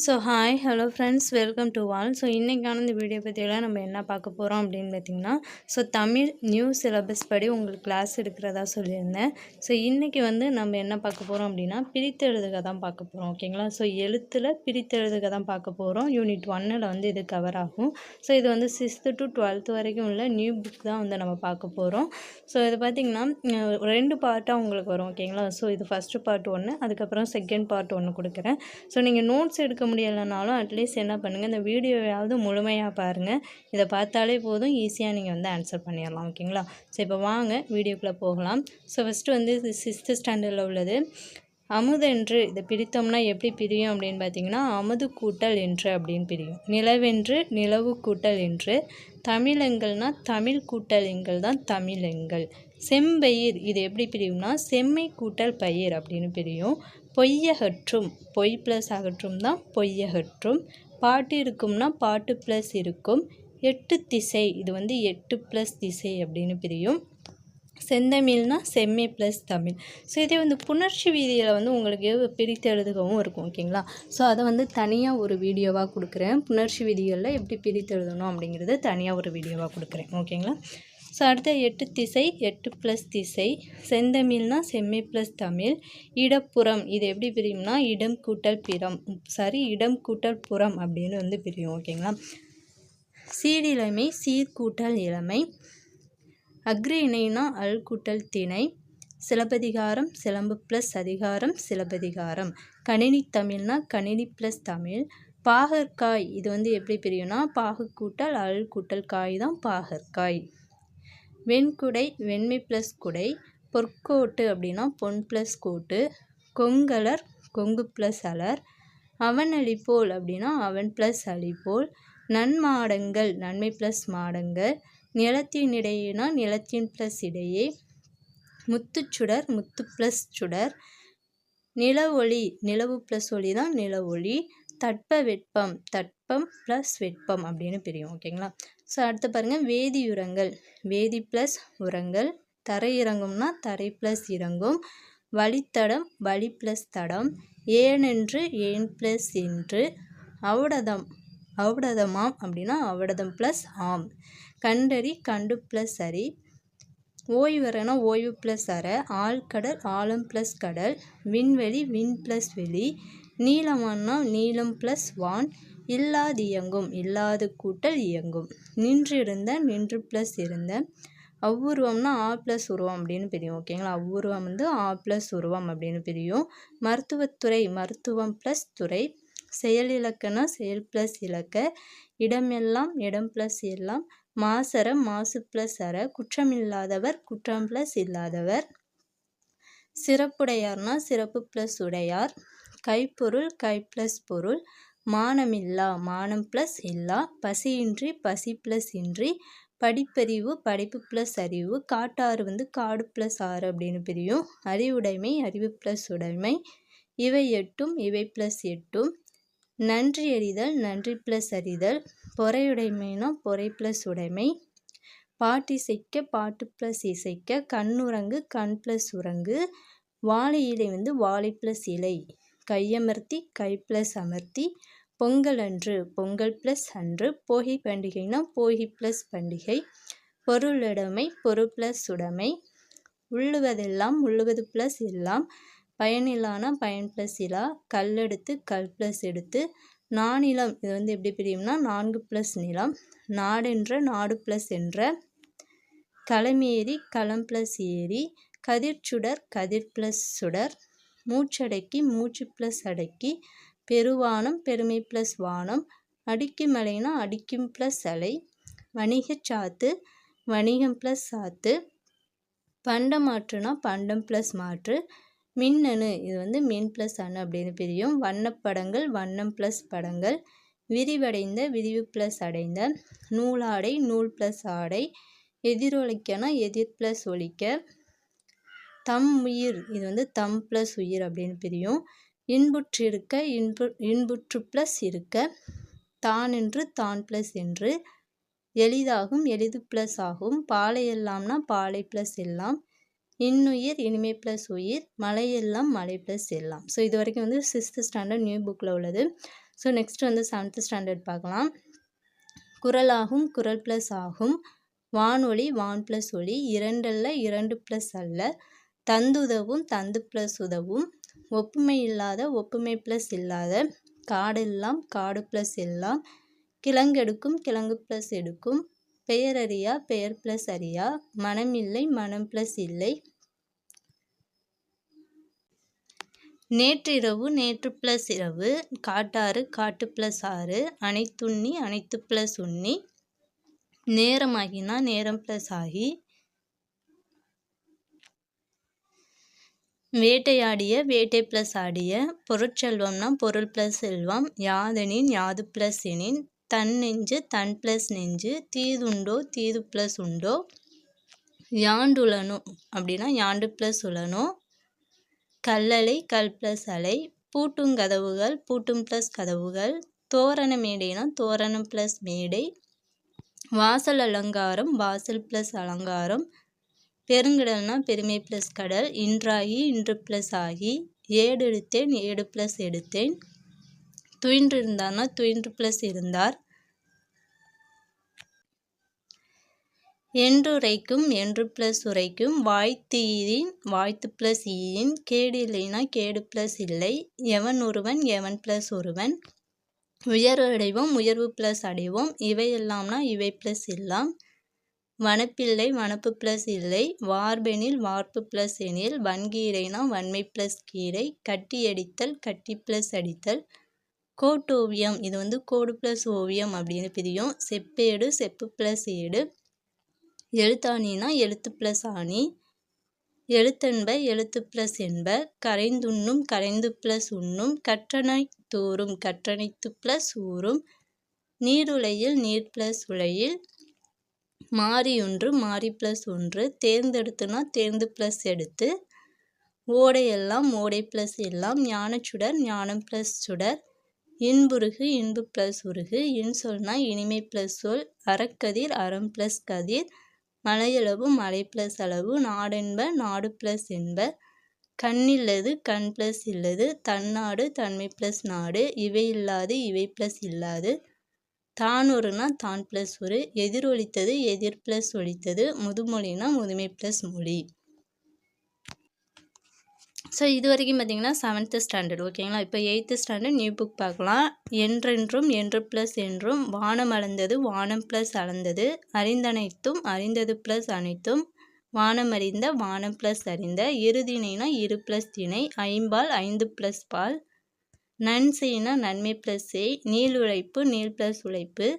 So hi hello friends welcome to all. So இன்றைக்கான இந்த video பற்றியெல்லாம் நம்ம என்ன பார்க்க போகிறோம் அப்படின்னு பார்த்திங்கன்னா, ஸோ தமிழ் நியூ சிலபஸ் படி உங்களுக்கு கிளாஸ் எடுக்கிறதா சொல்லியிருந்தேன். ஸோ இன்றைக்கி நம்ம என்ன பார்க்க போகிறோம் அப்படின்னா, பிரித்தெழுதுக தான் பார்க்க போகிறோம். ஓகேங்களா? ஸோ எழுத்தில் பிரித்தெழுதுக தான் பார்க்க போகிறோம். யூனிட் 1ல் இது கவர் ஆகும். ஸோ இது 6th to 12th வரைக்கும் உள்ள நியூ புக் தான் நம்ம பார்க்க போகிறோம். ஸோ இது பார்த்திங்கன்னா 2 பார்ட்டாக உங்களுக்கு வரும். ஓகேங்களா? ஸோ இது ஃபஸ்ட்டு பார்ட் 1, அதுக்கப்புறம் செகண்ட் பார்ட் 1 கொடுக்குறேன். ஸோ நீங்கள் நோட்ஸ் எடுக்க முடியலைனாலும் அட்லீஸ்ட் என்ன பண்ணுங்கள், இந்த வீடியோவாவது முழுமையாக பாருங்கள். இதை பார்த்தாலே போதும், ஈஸியாக நீங்கள் ஆன்சர் பண்ணிடலாம். ஓகேங்களா? ஸோ இப்போ வாங்க வீடியோக்குள்ளே போகலாம். ஸோ ஃபஸ்ட்டு இது 6th ஸ்டாண்டர்டில் உள்ளது. அமுதென்று இதை பிரித்தோம்னா எப்படி பிரியும் அப்படின்னு பார்த்தீங்கன்னா, அமுது கூட்டல் என்று அப்படின்னு பிரியும். நிலவென்று நிலவு கூட்டல் என்று. தமிழெங்கள்னா தமிழ் கூட்டல் எங்கள் தான் தமிழெங்கள். செம்பயிர் இது எப்படி பிரியும்னா, செம்மை கூட்டல் பயிர் அப்படின்னு பிரியும். பொய்யகற்றும் பொய் ப்ளஸ் அகற்றும் தான் பொய்யகற்றும். பாட்டு இருக்கும்னா பாட்டு ப்ளஸ் இருக்கும். 8 திசை இது 8 ப்ளஸ் திசை அப்படின்னு பிரியும். செந்தமிழ்னா செம்மை ப்ளஸ் தமிழ். ஸோ இதே புணர்ச்சி வீதியில் உங்களுக்கு பிரித்தெழுதுகவும் இருக்கும். ஓகேங்களா? ஸோ அதை தனியாக ஒரு வீடியோவாக கொடுக்குறேன். புணர்ச்சி வீதிகளில் எப்படி பிரித்தெழுதணும் அப்படிங்கிறது தனியாக ஒரு வீடியோவாக கொடுக்குறேன். ஓகேங்களா? ஸோ அடுத்த 8 திசை 8 ப்ளஸ் திசை. செந்தமிழ்னா செம்மை ப்ளஸ் தமிழ். இடப்புறம் இது எப்படி பிரியும்னா, இடம் கூட்டல் இடம் கூட்டல் புறம் அப்படின்னு பிரியும். ஓகேங்களா? சீரிழமை சீர்கூட்டல் இளமை. அக்ரி இணைனா அல் கூட்டல் திணை. சிலப்பதிகாரம் சிலம்பு ப்ளஸ் அதிகாரம் சிலப்பதிகாரம். கணினி தமிழ்னா கணினி ப்ளஸ் தமிழ். பாகற்காய் இது எப்படி பிரியும்னா, பாகு கூட்டல் அல் கூட்டல் காய் தான் பாகற்காய். வெண்குடை வெண்மை ப்ளஸ் குடை. பொற்கோட்டு அப்படின்னா பொன் ப்ளஸ் கோட்டு. கொங்கலர் கொங்கு ப்ளஸ் அலர். அவன் அழிப்போல் அப்படின்னா அவன் ப்ளஸ் அழிப்போல். நன்மாடங்கள் நன்மை ப்ளஸ் மாடங்கள். நிலத்தின் இடையேனா நிலத்தின் ப்ளஸ் இடையே. முத்துச்சுடர் முத்து ப்ளஸ் சுடர். நில ஒளி நிலவு ப்ளஸ் ஒளி தான் நில ஒளி. தட்ப வெப்பம் தட்பம் ப்ளஸ் வெப்பம் அப்படின்னு பிரியும். ஓகேங்களா? ஸோ அடுத்து பாருங்கள், வேதியுரங்கள் வேதி ப்ளஸ் உரங்கள். தரை இறங்கும்னா தரை ப்ளஸ் இறங்கும். வழித்தடம் வழி ப்ளஸ் தடம். ஏனென்று ஏன் ப்ளஸ் என்று. அவுடதம் அவுடதமாம் அப்படின்னா அவுடதம் ப்ளஸ் ஆம். கண்டறி கண்டு ப்ளஸ் அரி. ஓய்வரனா ஓய்வு ப்ளஸ் அற. ஆழ்கடல் ஆழம் ப்ளஸ் கடல். விண்வெளி விண் ப்ளஸ் வெளி. நீளமானா நீளம் ப்ளஸ் வான். இல்லாது இயங்கும் இல்லாது கூட்டல் இயங்கும். நின்றிருந்த நின்று ப்ளஸ் இருந்த. அவ்வுருவம்னா ஆ ப்ளஸ் உருவம் அப்படின்னு பிரியும். ஓகேங்களா? அவ்வுருவம் ஆ ப்ளஸ் உருவம் அப்படின்னு பிரியும். மருத்துவத்துறை மருத்துவம் ப்ளஸ் துறை. செயல் இலக்கணா செயல் ப்ளஸ் இலக்க. இடமெல்லாம் இடம் ப்ளஸ் எல்லாம். மாசரம் மாசு ப்ளஸ் அற. குற்றமில்லாதவர் குற்றம் ப்ளஸ் இல்லாதவர். சிறப்புடையார்னா சிறப்பு ப்ளஸ் உடையார். கைப்பொருள் கை ப்ளஸ் பொருள். மானமில்லா மானம் ப்ளஸ் இல்லா. பசியின்றி பசி ப்ளஸ் இன்றி. படிப்பறிவு படிப்பு ப்ளஸ் அறிவு. காட்டாறு காடு ப்ளஸ் ஆறு அப்படின்னு பிரியும். அறிவுடைமை அறிவு ப்ளஸ் உடைமை. இவை எட்டும் இவை ப்ளஸ் எட்டும். நன்றி அறிதல் நன்றி ப்ளஸ் அறிதல். பொறையுடைமைனா பொறை ப்ளஸ் உடைமை. பாட்டிசைக்க பாட்டு ப்ளஸ் இசைக்க. கண்ணுறங்கு கண் ப்ளஸ் உறங்கு. வாழை இலை வாழை ப்ளஸ் இலை. கையமர்த்தி கை ப்ளஸ் அமர்த்தி. பொங்கல் அன்று பொங்கல் ப்ளஸ் அன்று. போகி பண்டிகைனா போகி ப்ளஸ் பண்டிகை. பொருளுடைமை பொருள் ப்ளஸ் உடைமை. உள்ளுவதெல்லாம் உள்ளுவது ப்ளஸ் எல்லாம். பயனிலானா பயன் ப்ளஸ் இலா. கல்லெடுத்து கல் ப்ளஸ் எடுத்து. நானிலம் இது எப்படி பிரியும்னா 4 ப்ளஸ் நிலம். நாடென்ற நாடு ப்ளஸ் என்ற. களமேறி களம் ப்ளஸ் ஏரி. கதிர்ச்சுடர் கதிர் ப்ளஸ் சுடர். மூச்சடக்கி மூச்சு ப்ளஸ் அடக்கி. பெருவானம் பெருமை ப்ளஸ் வானம். அடிக்கு மலைனா அடிக்கும் ப்ளஸ் அலை. வணிகச் சாத்து வணிகம் ப்ளஸ் சாத்து. பண்டமாற்றுனா பண்டம் ப்ளஸ் மாற்று. மின்னணு இது மின் ப்ளஸ் அணு அப்படின்னு பிரியும். வண்ணப்படங்கள் வண்ணம் ப்ளஸ் படங்கள். விரிவடைந்த விரிவு ப்ளஸ் அடைந்த. நூலாடை நூல் ப்ளஸ் ஆடை. எதிரொலிக்கனா எதிர் ப்ளஸ் ஒலிக்க. தம் உயிர் இது தம் ப்ளஸ் உயிர் அப்படின்னு பிரியும். இன்புற்றிருக்க இன்புற்று ப்ளஸ் இருக்க. தான் என்று தான் ப்ளஸ் என்று. எளிதாகும் எளிது ப்ளஸ் ஆகும். பாலை எல்லாம்னா பாலை ப்ளஸ் எல்லாம். இன்னுயிர் இனிமை ப்ளஸ் உயிர். மலையெல்லாம் மலை ப்ளஸ் எல்லாம். ஸோ இது வரைக்கும் 6th ஸ்டாண்டர்ட் நியூ புக்கில் உள்ளது. ஸோ நெக்ஸ்ட் வந்து 7th ஸ்டாண்டர்ட் பார்க்கலாம். குரலாகும் குரல் ப்ளஸ் ஆகும், வானொலி வான் ப்ளஸ் ஒலி, இரண்டல்ல இரண்டு ப்ளஸ் அல்ல, தந்துதவும் தந்து ப்ளஸ் உதவும், ஒப்புமை இல்லாத ஒப்புமை ப்ளஸ் இல்லாத, காடெல்லாம் காடு ப்ளஸ் எல்லாம், கிழங்கெடுக்கும் கிழங்கு ப்ளஸ் எடுக்கும், பெயரறியா பெயர் ப்ளஸ் அறியா, மனமில்லை மனம் ப்ளஸ் இல்லை, நேற்றிரவு நேற்று ப்ளஸ் இரவு, காட்டாறு காட்டு ப்ளஸ் ஆறு, அனைத்துண்ணி அனைத்து ப்ளஸ் உண்ணி, நேரமாகினா நேரம் ப்ளஸ் ஆகி, வேட்டையாடிய வேட்டை ப்ளஸ் ஆடிய, பொருட்செல்வம்னா பொருள் ப்ளஸ் செல்வம், யாதெனின் யாது ப்ளஸ் எனின், தன் நெஞ்சு தன் ப்ளஸ் நெஞ்சு, தீதுண்டோ தீது ப்ளஸ் உண்டோ, யாண்டுலனோ அப்படின்னா யாண்டு ப்ளஸ் உலனோ, கல்லலை கல் ப்ளஸ் அலை, பூட்டும் கதவுகள் பூட்டும் ப்ளஸ் கதவுகள், தோரண மேடைனா தோரணம் ப்ளஸ் மேடை, வாசல் அலங்காரம் வாசல் ப்ளஸ் அலங்காரம், பெருங்கடல்னா பெருமை ப்ளஸ் கடல், இன்றாகி இன்று ப்ளஸ் ஆகி, ஏடு எடுத்தேன் ஏடு ப்ளஸ் எடுத்தேன், துயின்று இருந்தார்னா துயின்று ப்ளஸ் இருந்தார், என்று உரைக்கும் என்று ப்ளஸ் உரைக்கும், வாய்த்து ஈதின் வாய்த்து ப்ளஸ் ஈதின், கேடு இல்லைனா கேடு ப்ளஸ் இல்லை, எவன் ஒருவன் எவன் ப்ளஸ் ஒருவன், உயர்வு அடைவோம் உயர்வு ப்ளஸ் அடைவோம், இவை எல்லாம்னா இவை ப்ளஸ் எல்லாம், வனப்பில்லை வனப்பு ப்ளஸ் இல்லை, வார்பெனில் வார்ப்பு ப்ளஸ் எனில், வன்கீரைனா வன்மை ப்ளஸ் கீரை, கட்டி அடித்தல் கட்டி ப்ளஸ் அடித்தல், கோட்டோவியம் இது வந்து கோடு ப்ளஸ் ஓவியம் அப்படின்னு பிரியும், செப்பேடு செப்பு ப்ளஸ் ஏடு, எழுத்தாணினா எழுத்து ப்ளஸ் ஆணி, எழுத்தென்ப எழுத்து ப்ளஸ் என்ப, கரைந்துண்ணும் கரைந்து ப்ளஸ் உண்ணும், கற்றனை தூறும் கற்றனைத்து ப்ளஸ் ஊறும், நீருலையில் நீர் ப்ளஸ் உலையில், மாறி ஒன்று மாறி ப்ளஸ் ஒன்று, தேர்ந்தெடுத்துனா தேர்ந்து ப்ளஸ் எடுத்து, ஓடையெல்லாம் ஓடை ப்ளஸ் எல்லாம், ஞானச்சுடர் ஞானம் ப்ளஸ் சுடர், இன்புருகு இன்பு ப்ளஸ் உருகு, இன்சொல்னா இனிமை ப்ளஸ் சொல், அறக்கதிர் அறம் ப்ளஸ் கதிர், மலையளவு மலை ப்ளஸ் அளவு, நாடென்ப நாடு ப்ளஸ் என்ப, கண்ணில்லது கண் ப்ளஸ் இல்லது, தன்னாடு தன்மை ப்ளஸ் நாடு, இவை இல்லாது இவை ப்ளஸ் இல்லாது, தான் ஒருனா தான் ப்ளஸ் ஒரு, எதிரொலித்தது எதிர் ப்ளஸ் ஒலித்தது, முதுமொழினா முதுமை ப்ளஸ் மொழி. ஸோ இது வரைக்கும் பார்த்தீங்கன்னா 7th ஸ்டாண்டர்ட் ஓகேங்களா. இப்போ 8th ஸ்டாண்டர்ட் நியூ புக் பார்க்கலாம். என்றென்றும் என்று ப்ளஸ் என்றும், வானம் அளந்தது வானம் ப்ளஸ் அளந்தது, அறிந்தனைத்தும் அறிந்தது ப்ளஸ் அனைத்தும், வானம் அறிந்த வானம் ப்ளஸ் அறிந்த, இருதினைனா இரு ப்ளஸ் திணை, ஐம்பால் ஐந்து ப்ளஸ் பால், நன்செய்னா நன்மை ப்ளஸ் செய், நீள் உழைப்பு நீள் ப்ளஸ் உழைப்பு,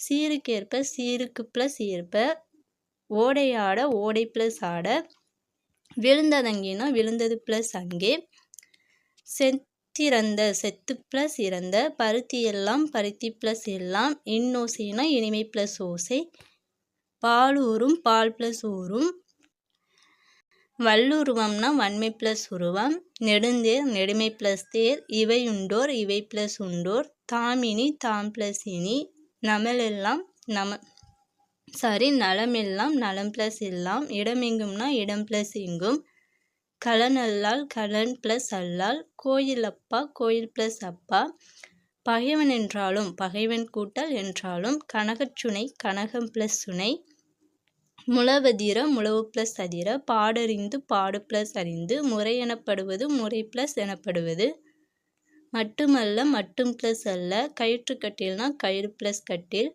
சீருக்கேற்ப சீருக்கு ப்ளஸ் ஏற்ப, ஓடையாட ஓடை ப்ளஸ் ஆட, விழுந்ததங்கினா விழுந்தது ப்ளஸ் அங்கே, செத்திறந்த செத்து ப்ளஸ் இறந்த, பருத்தி எல்லாம் பருத்தி ப்ளஸ் எல்லாம், இன்னோசைனா இனிமை ப்ளஸ் ஓசை, பால் ஊறும் பால் ப்ளஸ் ஊறும், வல்லுருவம்னா வன்மை ப்ளஸ் உருவம், நெடுந்தேர் நெடுமை ப்ளஸ் தேர், இவை உண்டோர் இவை ப்ளஸ் உண்டோர், தாமினி தாம் ப்ளஸ் இனி, நலமெல்லாம் நலம் ப்ளஸ் எல்லாம், இடமெங்கும்னா இடம் ப்ளஸ் எங்கும், கலனல்லால் கலன் ப்ளஸ் அல்லால், கோயில் அப்பா கோயில் ப்ளஸ் அப்பா, பகைவன் என்றாலும் பகைவன் கூட்டல் என்றாலும், கனகச்சுனை கனகம் ப்ளஸ் சுனை, முழவதிர முழவு ப்ளஸ் அதிர, பாடறிந்து பாடு ப்ளஸ் அறிந்து, முறை எனப்படுவது முறை ப்ளஸ் எனப்படுவது, மட்டுமல்ல மட்டும் ப்ளஸ் அல்ல, கயிற்றுக்கட்டில்னா கயிறு ப்ளஸ் கட்டில்,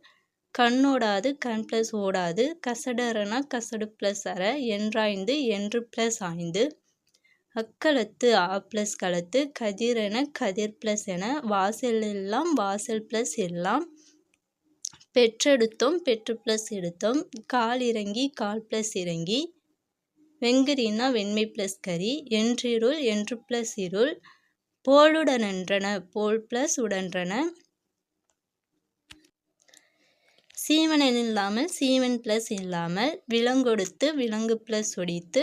கண்ணோடாது கண் ப்ளஸ் ஓடாது, கசடரனா கசடு ப்ளஸ் அற, என்றாய்ந்து என்று ப்ளஸ் ஆய்ந்து, அக்களத்து ஆ ப்ளஸ் களத்து, கதிரென கதிர் ப்ளஸ் என, வாசல் எல்லாம் வாசல் ப்ளஸ் எல்லாம், பெற்றெடுத்தோம் பெற்று ப்ளஸ் எடுத்தோம், கால் இறங்கி கால் ப்ளஸ் இறங்கி, வெங்கரினா வெண்மை ப்ளஸ் கரி, என்றிருள் என்று ப்ளஸ் இருள், போலுடனென்றன போல் ப்ளஸ் உடன்றன, சீவனன் இல்லாமல் சீவன் ப்ளஸ் இல்லாமல், விலங்கொடுத்து விலங்கு ப்ளஸ் ஒடித்து,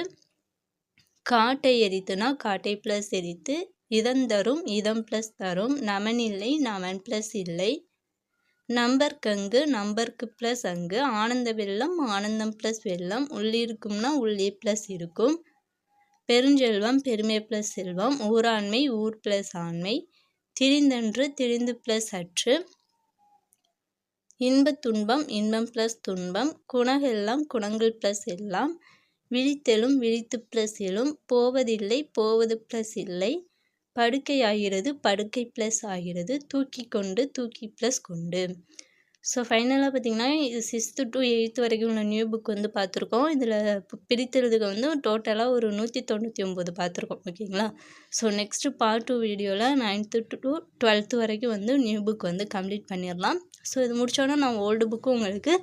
காட்டை எரித்துனா காட்டை ப்ளஸ் எரித்து, இதந்தரும் இதம் ப்ளஸ் தரும், நமனில்லை நமன் ப்ளஸ் இல்லை, நம்பர்க்கங்கு நம்பர்க்கு ப்ளஸ் அங்கு, ஆனந்த வெள்ளம் ஆனந்தம் ப்ளஸ் வெள்ளம், உள்ளிருக்கும்னா உள்ளே ப்ளஸ் இருக்கும், பெருஞ்செல்வம் பெருமை ப்ளஸ் செல்வம், ஊராண்மை ஊர் ப்ளஸ் ஆண்மை, திரிந்தன்று திரிந்து ப்ளஸ் அற்று, இன்பத் துன்பம் இன்பம் ப்ளஸ் துன்பம், குணகெல்லாம் குணங்கள் ப்ளஸ் எல்லாம், விழித்தெழும் விழித்து ப்ளஸ் எழும், போவதில்லை போவது ப்ளஸ் இல்லை, படுக்கையாகிறது படுக்கை ப்ளஸ் ஆகிறது, தூக்கி கொண்டு தூக்கி ப்ளஸ் கொண்டு. ஸோ ஃபைனலாக பார்த்திங்கன்னா இது 6th to 8th வரைக்கும் உள்ள நியூ புக் வந்து பார்த்துருக்கோம். இதில் பிரித்தெழுதுக வந்து டோட்டலாக ஒரு 199 பார்த்துருக்கோம். ஓகேங்களா? ஸோ நெக்ஸ்ட்டு பார்ட் 2 வீடியோவில் 9th to 12th வரைக்கும் வந்து நியூ புக் வந்து கம்ப்ளீட் பண்ணிடலாம். ஸோ இது முடித்தோன்னா நான் ஓல்டு புக்கும் உங்களுக்கு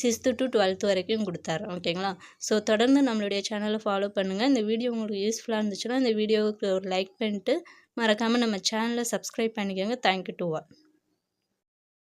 6th to 12th வரைக்கும் கொடுத்துட்றேன். ஓகேங்களா? ஸோ தொடர்ந்து நம்மளுடைய சேனலை ஃபாலோ பண்ணுங்கள். இந்த வீடியோ உங்களுக்கு யூஸ்ஃபுல்லாக இருந்துச்சுன்னா இந்த வீடியோவுக்கு ஒரு லைக் பண்ணிட்டு மறக்காமல் நம்ம சேனலை சப்ஸ்கிரைப் பண்ணிக்கோங்க. Thank you to all.